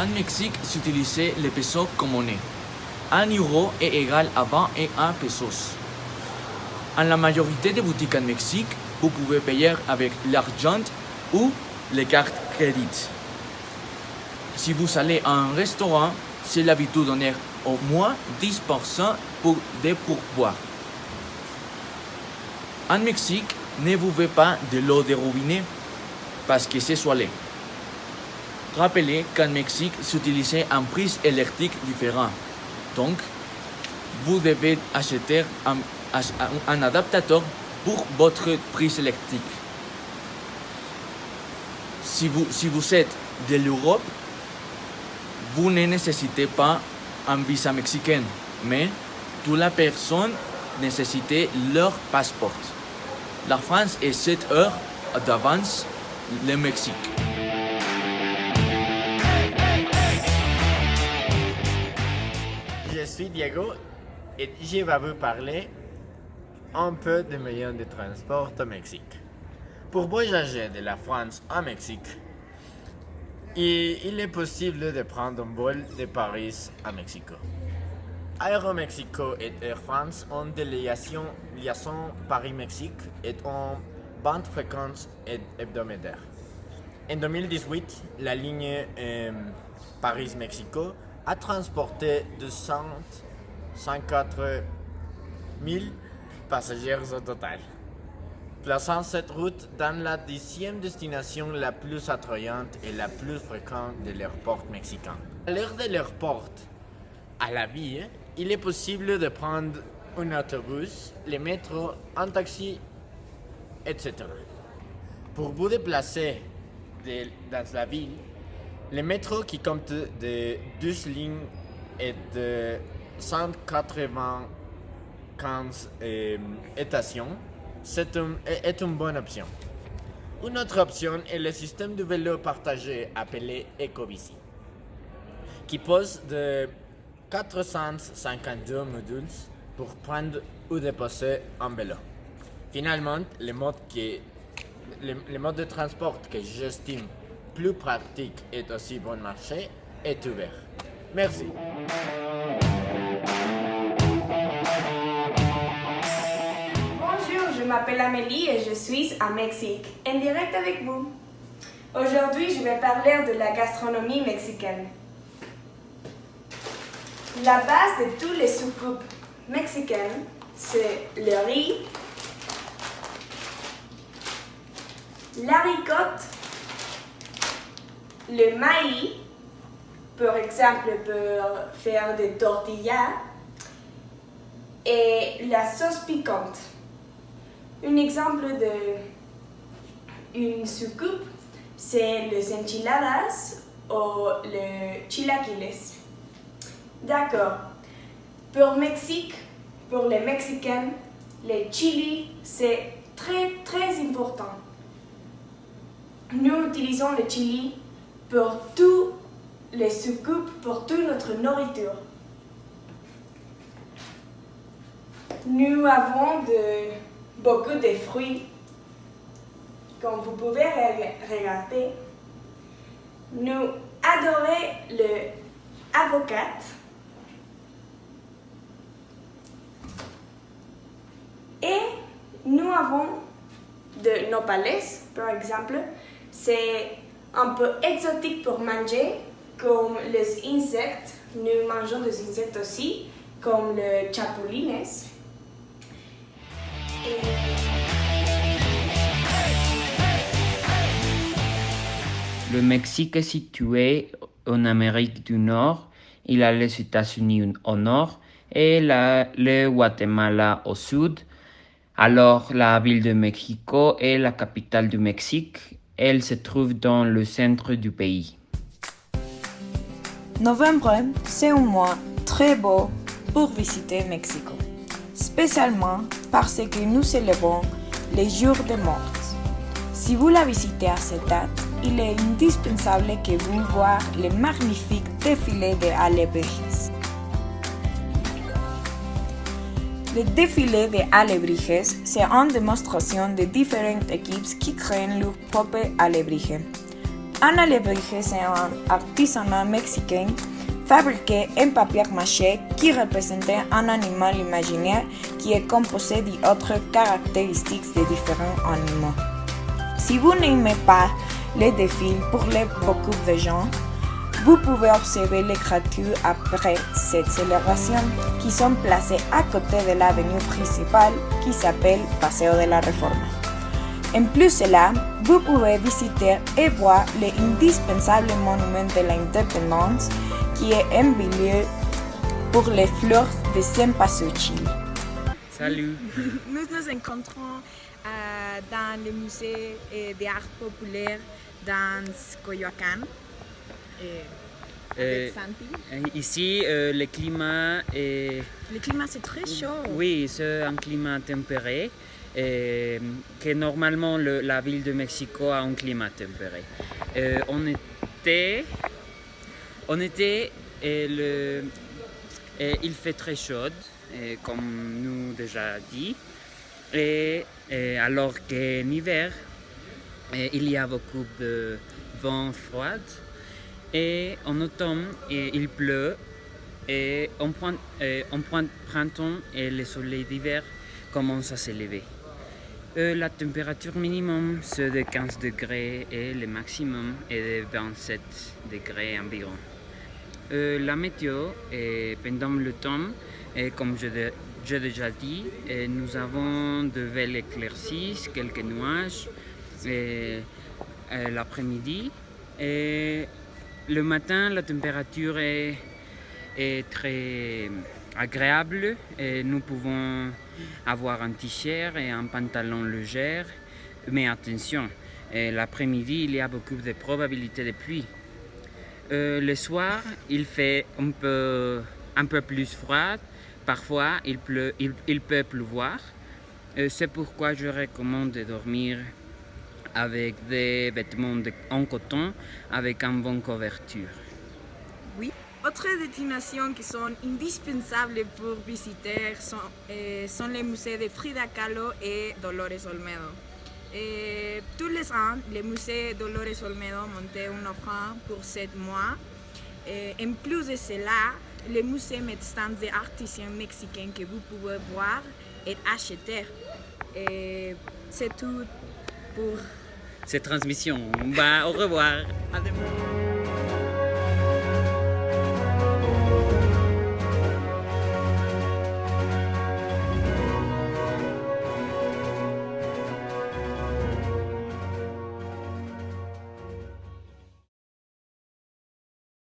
En Mexique, s'utilisait le peso comme monnaie. 1 euro est égal à 21 pesos. En la majorité des boutiques en Mexique, vous pouvez payer avec l'argent ou les cartes crédit. Si vous allez à un restaurant, c'est l'habitude de donner au moins 10% pour des pourboires. En Mexique, ne buvez pas de l'eau de robinet parce que c'est salé. Rappelez qu'en Mexique, s'utilisait un prise électrique différent. Donc, vous devez acheter un adaptateur pour votre prise électrique. Si vous êtes de l'Europe, vous ne nécessitez pas un visa mexicain, mais toute la personne nécessite leur passeport. La France est 7 heures d'avance le Mexique. Je suis Diego et je vais vous parler un peu des moyens de transport au Mexique. Pour voyager de la France au Mexique, il est possible de prendre un vol de Paris à Mexico. Aéromexico et Air France ont des liaisons Paris-Mexique et ont 20 fréquences hebdomadaires. En 2018, la ligne Paris-Mexico a transporté 254 000 passagers au total, plaçant cette route dans la 10e destination la plus attrayante et la plus fréquente de l'aéroport mexicain. À l'heure de l'aéroport à la ville, il est possible de prendre un autobus, le métro, un taxi, etc. Pour vous déplacer dans la ville, le métro qui compte de 12 lignes et de 195 stations est une bonne option. Une autre option est le système de vélo partagé appelé Ecobici, qui pose de 452 modules pour prendre ou déposer un vélo. Finalement, le mode de transport que j'estime plus pratique et aussi bon marché est ouvert. Merci. Bonjour, je m'appelle Amélie et je suis à Mexique, en direct avec vous. Aujourd'hui, je vais parler de la gastronomie mexicaine. La base de tous les soucoupes mexicaines, c'est le riz, l'haricot, le maïs, par exemple pour faire des tortillas, et la sauce piquante. Un exemple d'une soucoupe, c'est les enchiladas ou les chilaquiles. D'accord. Pour Mexique, pour les Mexicains, le chili, c'est très important. Nous utilisons le chili pour toutes les soucoupes, pour toute notre nourriture. Nous avons beaucoup de fruits, comme vous pouvez regarder. Nous adorons le avocat. Et nous avons de nopales, par exemple. C'est un peu exotique pour manger, comme les insectes. Nous mangeons des insectes aussi, comme les chapulines. Le Mexique est situé en Amérique du Nord. Il a les États-Unis au nord et le Guatemala au sud. Alors, la ville de Mexico est la capitale du Mexique. Elle se trouve dans le centre du pays. Novembre, c'est un mois très beau pour visiter Mexico, spécialement parce que nous célébrons les jours de mort. Si vous la visitez à cette date, il est indispensable que vous voyez le magnifique défilé de alebrijes. Le défilé de alebrijes, c'est une démonstration de différentes équipes qui créent leur propre alebrije. Un alebrije, c'est un artisanat mexicain fabriqué en papier mâché qui représente un animal imaginaire qui est composé d'autres caractéristiques de différents animaux. Si vous n'aimez pas les défis pour beaucoup de gens, vous pouvez observer les créatures après cette célébration qui sont placées à côté de l'avenue principale qui s'appelle Paseo de la Reforma. En plus de cela, vous pouvez visiter et voir l'indispensable monument de l'indépendance qui est un milieu pour les fleurs de Cempasúchil. Salut. Nous nous encontrons dans le musée d'art populaire dans Coyoacán. Avec Santi. Ici, le climat est... Le climat c'est très chaud. Oui, c'est un climat tempéré. Que normalement la ville de Mexico a un climat tempéré. En été, il fait très chaud, comme nous déjà dit, alors qu'en hiver, il y a beaucoup de vent froid. Et en automne, il pleut. Et en printemps, le soleil d'hiver commence à s'élever. La température minimum c'est de 15 degrés et le maximum est de 27 degrés environ. La météo, pendant le temps, comme j'ai déjà dit, nous avons de belles éclaircies, quelques nuages l'après-midi. Et le matin, la température est très agréable et nous pouvons avoir un t-shirt et un pantalon léger, mais attention, l'après-midi il y a beaucoup de probabilités de pluie. Le soir il fait un peu plus froid, parfois il peut pleuvoir, c'est pourquoi je recommande de dormir avec des vêtements en coton avec une bonne couverture. Oui. Autres destinations qui sont indispensables pour visiter sont les musées de Frida Kahlo et Dolores Olmedo. Tous les ans, le musée Dolores Olmedo monte une offre pour 7 mois. En plus de cela, le musée met stands d'artisans mexicains que vous pouvez voir et acheter. C'est tout pour Cette transmission. Au revoir. à demain.